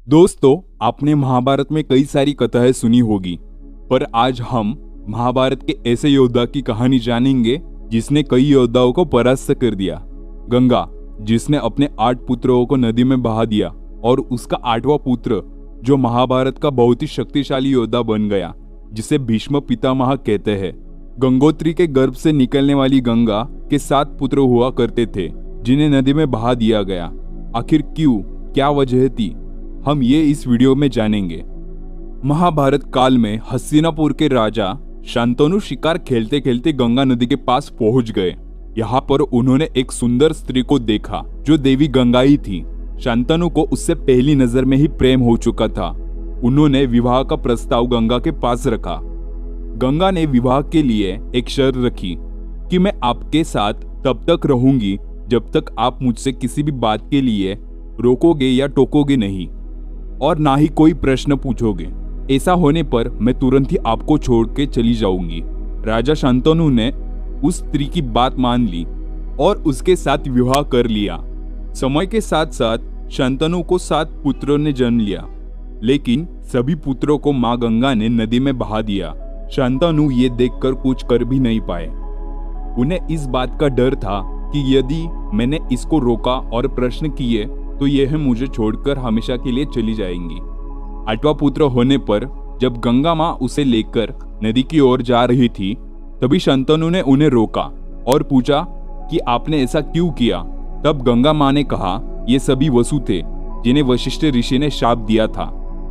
दोस्तों, आपने महाभारत में कई सारी कथाएं सुनी होगी, पर आज हम महाभारत के ऐसे योद्धा की कहानी जानेंगे जिसने कई योद्धाओं को परास्त कर दिया। गंगा, जिसने अपने 8 पुत्रों को नदी में बहा दिया और उसका 8वां पुत्र जो महाभारत का बहुत ही शक्तिशाली योद्धा बन गया, जिसे भीष्म पितामह कहते हैं। गंगोत्री के गर्भ से निकलने वाली गंगा के 7 पुत्र हुआ करते थे जिन्हें नदी में बहा दिया गया। आखिर क्यों, क्या वजह थी, हम ये इस वीडियो में जानेंगे। महाभारत काल में हस्तिनापुर के राजा शांतनु शिकार खेलते खेलते गंगा नदी के पास पहुंच गए। यहाँ पर उन्होंने एक सुंदर स्त्री को देखा जो देवी गंगा ही थी। शांतनु को उससे पहली नजर में ही प्रेम हो चुका था। उन्होंने विवाह का प्रस्ताव गंगा के पास रखा। गंगा ने विवाह के लिए एक शर्त रखी कि मैं आपके साथ तब तक रहूंगी जब तक आप मुझसे किसी भी बात के लिए रोकोगे या टोकोगे नहीं, और ना ही कोई प्रश्न पूछोगे। ऐसा होने पर मैं तुरंत ही आपको छोड़ के चली जाऊंगी। राजा शांतनु ने उस स्त्री की बात मान ली और उसके साथ विवाह कर लिया। समय के साथ साथ शांतनु को 7 पुत्रों ने जन्म लिया, लेकिन सभी पुत्रों को माँ गंगा ने नदी में बहा दिया। शांतनु ये देखकर कुछ कर भी नहीं पाए। उन्हें इस बात का डर था कि यदि मैंने इसको रोका और प्रश्न किए तो यह मुझे छोड़कर हमेशा के लिए चली जाएंगी। 8वां पुत्र होने पर जब गंगा माँ उसे लेकर नदी की ओर जा रही थी, तभी शांतनु ने उन्हें रोका और पूछा कि आपने ऐसा क्यों किया। तब गंगा माँ ने कहा, ये सभी वसु थे जिन्हें वशिष्ठ ऋषि ने शाप दिया था।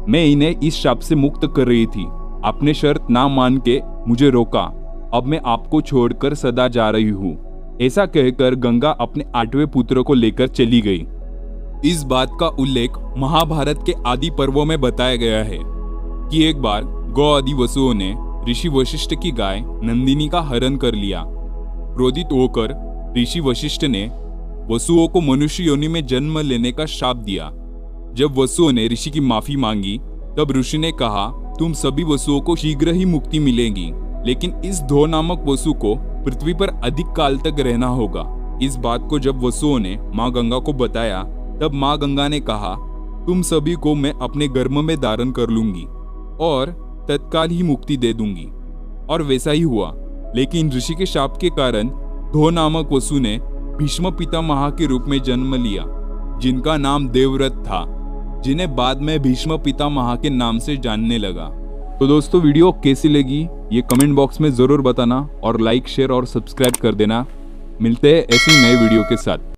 मैं इन्हें इस शाप से मुक्त कर रही थी। आपने शर्त ना मान के मुझे रोका। अब मैं आपको छोड़कर सदा जा रही हूँ। ऐसा कहकर गंगा अपने 8वें पुत्र को लेकर चली गई। इस बात का उल्लेख महाभारत के आदि पर्वों में बताया गया है कि एक बार गौ आदि वसुओं ने ऋषि वशिष्ठ की गाय नंदिनी का हरण कर लिया। क्रोधित होकर ऋषि वशिष्ठ ने वसुओं को मनुष्य योनि में जन्म लेने का शाप दिया। जब वसुओं ने ऋषि की माफी मांगी, तब ऋषि ने कहा, तुम सभी वसुओं को शीघ्र ही मुक्ति मिलेगी, लेकिन इस धो नामक वसु को पृथ्वी पर अधिक काल तक रहना होगा। इस बात को जब वसुओं ने माँ गंगा को बताया, तब माँ गंगा ने कहा, तुम सभी को मैं अपने गर्भ में धारण कर लूंगी और तत्काल ही मुक्ति दे दूंगी। और वैसा ही हुआ। लेकिन ऋषि के शाप के कारण धो नामक वसु ने भीष्म पितामह के रूप में जन्म लिया, जिनका नाम देवव्रत था, जिन्हें बाद में भीष्म पितामह के नाम से जानने लगा। तो दोस्तों, वीडियो कैसी लगी ये कमेंट बॉक्स में जरूर बताना और लाइक, शेयर और सब्सक्राइब कर देना। मिलते हैं ऐसी नए वीडियो के साथ।